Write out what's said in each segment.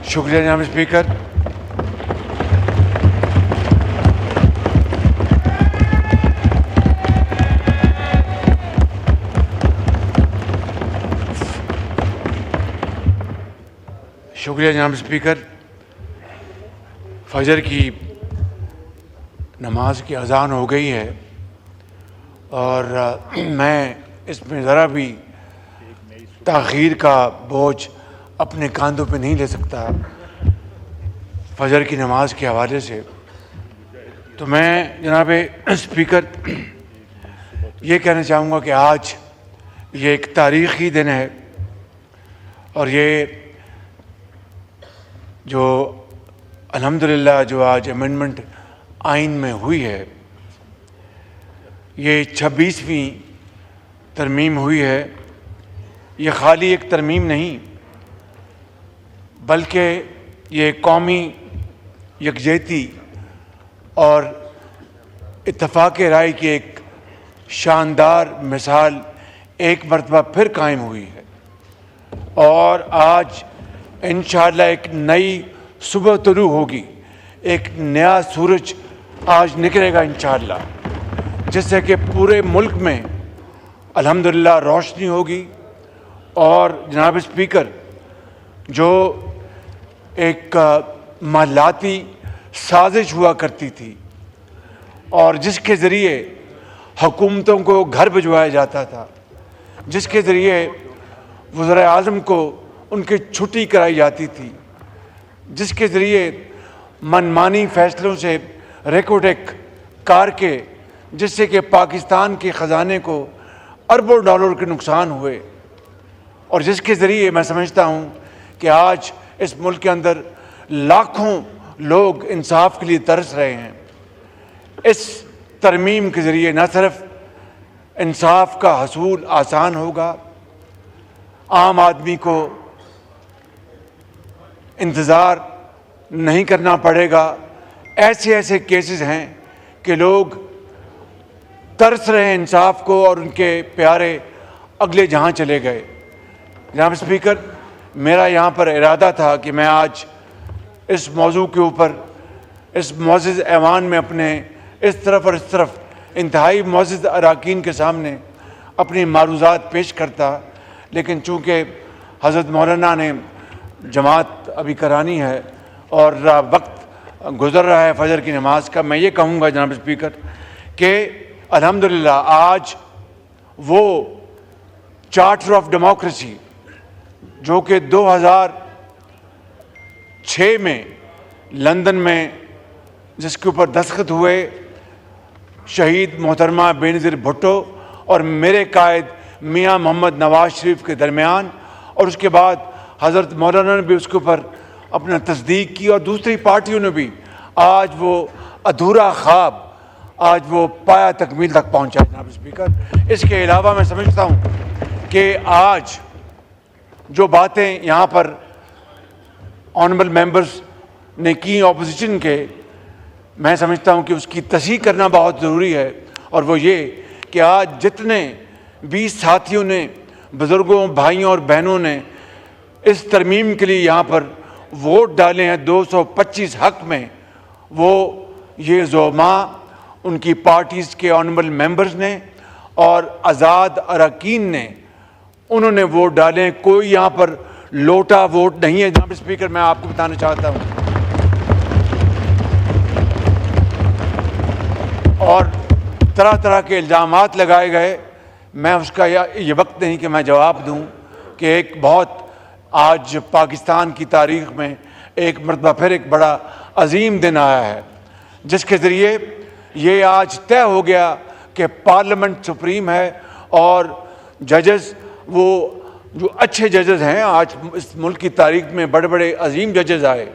شکریہ جناب اسپیکر. شکریہ جناب اسپیکر. فجر کی نماز کی اذان ہو گئی ہے اور میں اس میں ذرا بھی تاخیر کا بوجھ اپنے کاندھوں پہ نہیں لے سکتا فجر کی نماز کے حوالے سے. تو میں جناب اسپیکر یہ کہنا چاہوں گا کہ آج یہ ایک تاریخی دن ہے اور یہ جو الحمدللہ جو آج امینڈمنٹ آئین میں ہوئی ہے یہ 26ویں ترمیم ہوئی ہے. یہ خالی ایک ترمیم نہیں بلکہ یہ قومی یکجہتی اور اتفاق رائے کی ایک شاندار مثال ایک مرتبہ پھر قائم ہوئی ہے اور آج انشاءاللہ ایک نئی صبح طلوع ہوگی. ایک نیا سورج آج نکلے گا انشاءاللہ جس سے کہ پورے ملک میں الحمدللہ روشنی ہوگی. اور جناب اسپیکر جو ایک مالیاتی سازش ہوا کرتی تھی اور جس کے ذریعے حکومتوں کو گھر بھجوایا جاتا تھا، جس کے ذریعے وزراء اعظم کو ان کی چھٹی کرائی جاتی تھی، جس کے ذریعے منمانی فیصلوں سے ریکوٹیک کار کے جس سے کہ پاکستان کے خزانے کو اربوں ڈالر کے نقصان ہوئے اور جس کے ذریعے میں سمجھتا ہوں کہ آج اس ملک کے اندر لاکھوں لوگ انصاف کے لیے ترس رہے ہیں. اس ترمیم کے ذریعے نہ صرف انصاف کا حصول آسان ہوگا، عام آدمی کو انتظار نہیں کرنا پڑے گا. ایسے کیسز ہیں کہ لوگ ترس رہے ہیں انصاف کو اور ان کے پیارے اگلے جہاں چلے گئے. جناب اسپیکر میرا یہاں پر ارادہ تھا کہ میں آج اس موضوع کے اوپر اس معزز ایوان میں اپنے اس طرف اور اس طرف انتہائی معزز اراکین کے سامنے اپنی معروضات پیش کرتا، لیکن چونکہ حضرت مولانا نے جماعت ابھی کرانی ہے اور وقت گزر رہا ہے فجر کی نماز کا، میں یہ کہوں گا جناب اسپیکر کہ الحمدللہ آج وہ چارٹر آف ڈیموکریسی جو کہ 2006 میں لندن میں جس کے اوپر دستخط ہوئے شہید محترمہ بے نظیر بھٹو اور میرے قائد میاں محمد نواز شریف کے درمیان، اور اس کے بعد حضرت مولانا نے بھی اس کے اوپر اپنا تصدیق کی اور دوسری پارٹیوں نے بھی، آج وہ ادھورا خواب آج وہ پایا تکمیل تک پہنچا. جناب اسپیکر اس کے علاوہ میں سمجھتا ہوں کہ آج جو باتیں یہاں پر آنریبل ممبرز نے کی اپوزیشن کے، میں سمجھتا ہوں کہ اس کی تصحیح کرنا بہت ضروری ہے. اور وہ یہ کہ آج جتنے بھی ساتھیوں نے، بزرگوں، بھائیوں اور بہنوں نے اس ترمیم کے لیے یہاں پر ووٹ ڈالے ہیں 225 حق میں، وہ یہ زعماء ان کی پارٹیز کے آنریبل ممبرز نے اور آزاد اراکین نے، انہوں نے ووٹ ڈالے ہیں. کوئی یہاں پر لوٹا ووٹ نہیں ہے. جناب اسپیکر میں آپ کو بتانا چاہتا ہوں اور طرح طرح کے الزامات لگائے گئے. میں اس کا یہ وقت نہیں کہ میں جواب دوں کہ ایک بہت آج پاکستان کی تاریخ میں ایک مرتبہ پھر ایک بڑا عظیم دن آیا ہے جس کے ذریعے یہ آج طے ہو گیا کہ پارلیمنٹ سپریم ہے اور ججز وہ جو اچھے ججز ہیں. آج اس ملک کی تاریخ میں بڑے بڑے عظیم ججز آئے،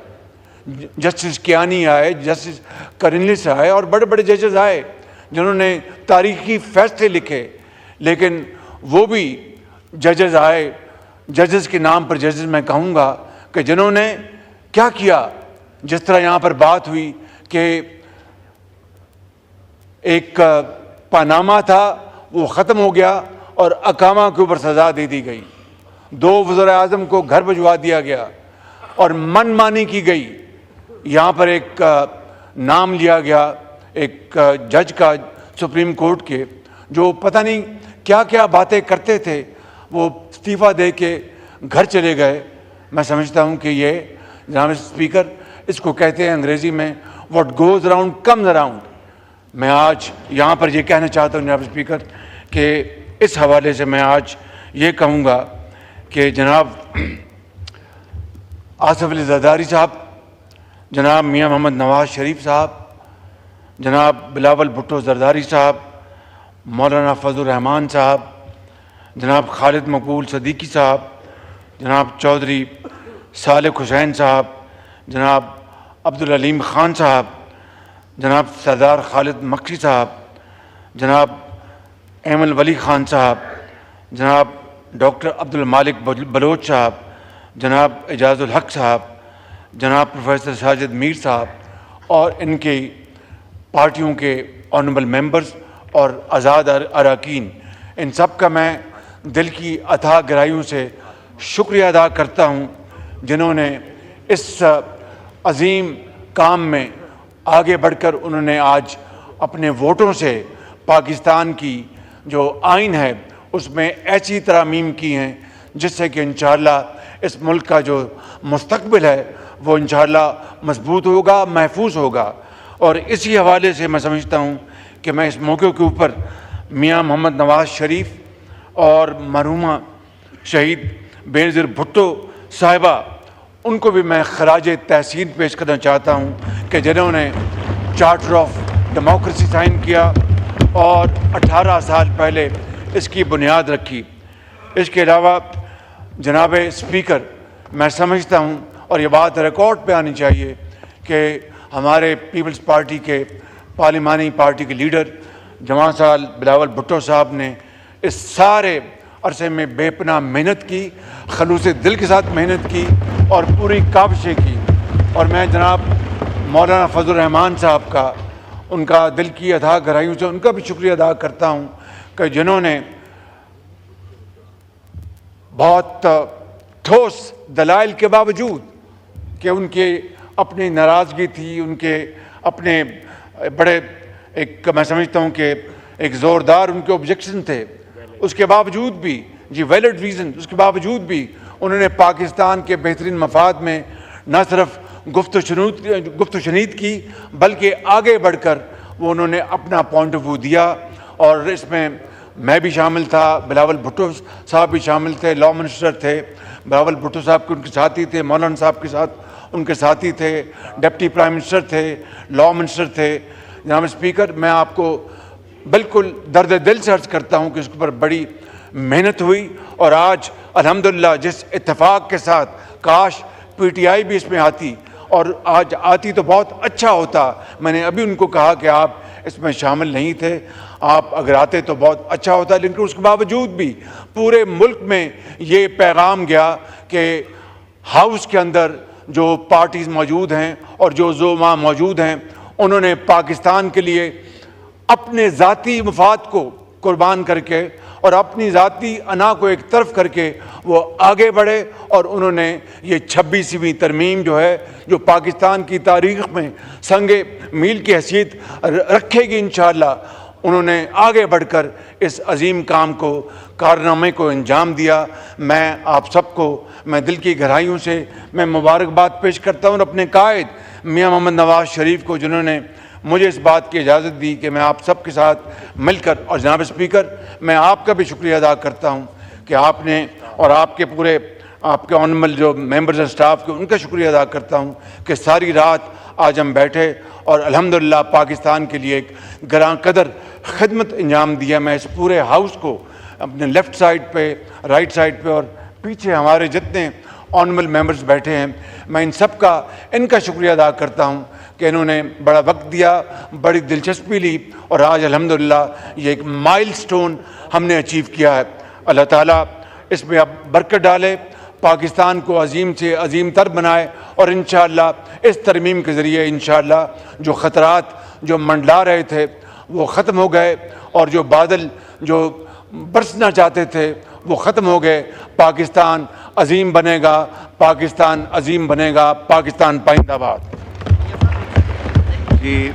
جسٹس کیانی آئے، جسٹس کرنلس آئے اور بڑے بڑے ججز آئے جنہوں نے تاریخی فیصلے لکھے. لیکن وہ بھی ججز آئے، ججز کے نام پر ججز میں کہوں گا کہ جنہوں نے کیا کیا. جس طرح یہاں پر بات ہوئی کہ ایک پاناما تھا وہ ختم ہو گیا اور اقامہ کے اوپر سزا دے دی گئی، 2 وزراء اعظم کو گھر بھجوا دیا گیا، اور من مانی کی گئی. یہاں پر ایک نام لیا گیا ایک جج کا سپریم کورٹ کے جو پتہ نہیں کیا کیا باتیں کرتے تھے, وہ استعفیٰ دے کے گھر چلے گئے. میں سمجھتا ہوں کہ یہ جناب اسپیکر اس کو کہتے ہیں انگریزی میں what goes around comes around. میں آج یہاں پر یہ کہنا چاہتا ہوں جناب اسپیکر کہ اس حوالے سے میں آج یہ کہوں گا کہ جناب آصف علی زرداری صاحب, جناب میاں محمد نواز شریف صاحب, جناب بلاول بھٹو زرداری صاحب, مولانا فضل الرحمان صاحب, جناب خالد مقبول صدیقی صاحب, جناب چودھری صالح حسین صاحب, جناب عبدالعلیم خان صاحب, جناب سردار خالد مکھی صاحب, جناب ایمل ولی خان صاحب, جناب ڈاکٹر عبدالمالک بلوچ صاحب, جناب اعجاز الحق صاحب, جناب پروفیسر ساجد میر صاحب اور ان کی پارٹیوں کے آنریبل ممبرز اور آزاد اراکین, ان سب کا میں دل کی اتھاہ گہرائیوں سے شکریہ ادا کرتا ہوں جنہوں نے اس عظیم کام میں آگے بڑھ کر انہوں نے آج اپنے ووٹوں سے پاکستان کی جو آئین ہے اس میں ایسی ترامیم کی ہیں جس سے کہ انشاءاللہ اس ملک کا جو مستقبل ہے وہ انشاءاللہ مضبوط ہوگا, محفوظ ہوگا. اور اسی حوالے سے میں سمجھتا ہوں کہ میں اس موقع کے اوپر میاں محمد نواز شریف اور مرحومہ شہید بینظیر بھٹو صاحبہ ان کو بھی میں خراج تحسین پیش کرنا چاہتا ہوں کہ جنہوں نے چارٹر آف ڈیموکریسی سائن کیا اور 18 سال پہلے اس کی بنیاد رکھی. اس کے علاوہ جناب اسپیکر میں سمجھتا ہوں اور یہ بات ریکارڈ پہ آنی چاہیے کہ ہمارے پیپلز پارٹی کے پارلیمانی پارٹی کے لیڈر جماعت سال بلاول بھٹو صاحب نے اس سارے عرصے میں بے پناہ محنت کی, خلوص دل کے ساتھ محنت کی اور پوری کاوشیں کی. اور میں جناب مولانا فضل الرحمان صاحب کا, ان کا دل کی اتھاہ گہرائیوں سے ان کا بھی شکریہ ادا کرتا ہوں کہ جنہوں نے بہت ٹھوس دلائل کے باوجود کہ ان کے اپنی ناراضگی تھی, ان کے اپنے بڑے ایک میں سمجھتا ہوں کہ ایک زوردار ان کے آبجیکشن تھے, اس کے باوجود بھی ویلڈ ریزن, اس کے باوجود بھی انہوں نے پاکستان کے بہترین مفاد میں نہ صرف گفت و شنید کی بلکہ آگے بڑھ کر وہ انہوں نے اپنا پوائنٹ آف ویو دیا. اور اس میں میں بھی شامل تھا, بلاول بھٹو صاحب بھی شامل تھے, لا منسٹر تھے, بلاول بھٹو صاحب کے ان کے ساتھی تھے, مولانا صاحب کے ساتھ ان کے ساتھی تھے, ڈپٹی پرائم منسٹر تھے, لا منسٹر تھے. جناب اسپیکر میں آپ کو بالکل درد دل سے عرض کرتا ہوں کہ اس پر بڑی محنت ہوئی اور آج الحمدللہ جس اتفاق کے ساتھ کاش پی ٹی آئی بھی اس میں آتی اور آج آتی تو بہت اچھا ہوتا. میں نے ابھی ان کو کہا کہ آپ اس میں شامل نہیں تھے, آپ اگر آتے تو بہت اچھا ہوتا, لیکن اس کے باوجود بھی پورے ملک میں یہ پیغام گیا کہ ہاؤس کے اندر جو پارٹیز موجود ہیں اور جو زعماء موجود ہیں انہوں نے پاکستان کے لیے اپنے ذاتی مفاد کو قربان کر کے اور اپنی ذاتی انا کو ایک طرف کر کے وہ آگے بڑھے اور انہوں نے یہ 26ویں ترمیم جو ہے جو پاکستان کی تاریخ میں سنگ میل کی حیثیت رکھے گی انشاءاللہ, انہوں نے آگے بڑھ کر اس عظیم کام کو کارنامے کو انجام دیا. میں آپ سب کو میں دل کی گہرائیوں سے میں مبارکباد پیش کرتا ہوں اپنے قائد میاں محمد نواز شریف کو جنہوں نے مجھے اس بات کی اجازت دی کہ میں آپ سب کے ساتھ مل کر, اور جناب اسپیکر میں آپ کا بھی شکریہ ادا کرتا ہوں کہ آپ نے اور آپ کے پورے آپ کے آنریبل جو ممبرز ہیں اسٹاف کے ان کا شکریہ ادا کرتا ہوں کہ ساری رات آج ہم بیٹھے اور الحمدللہ پاکستان کے لیے ایک گراں قدر خدمت انجام دیا. میں اس پورے ہاؤس کو اپنے لیفٹ سائڈ پہ, رائٹ سائڈ پہ اور پیچھے ہمارے جتنے آنریبل ممبرز بیٹھے ہیں میں ان کا شکریہ ادا کرتا ہوں کہ انہوں نے بڑا وقت دیا, بڑی دلچسپی لی اور آج الحمدللہ یہ ایک مائل سٹون ہم نے اچیو کیا ہے. اللہ تعالیٰ اس میں اب برکت ڈالے, پاکستان کو عظیم سے عظیم تر بنائے اور انشاءاللہ اس ترمیم کے ذریعے انشاءاللہ جو خطرات جو منڈلا رہے تھے وہ ختم ہو گئے اور جو بادل جو برسنا چاہتے تھے وہ ختم ہو گئے. پاکستان عظیم بنے گا، پاکستان عظیم بنے گا، پاکستان پائندہ باد. جی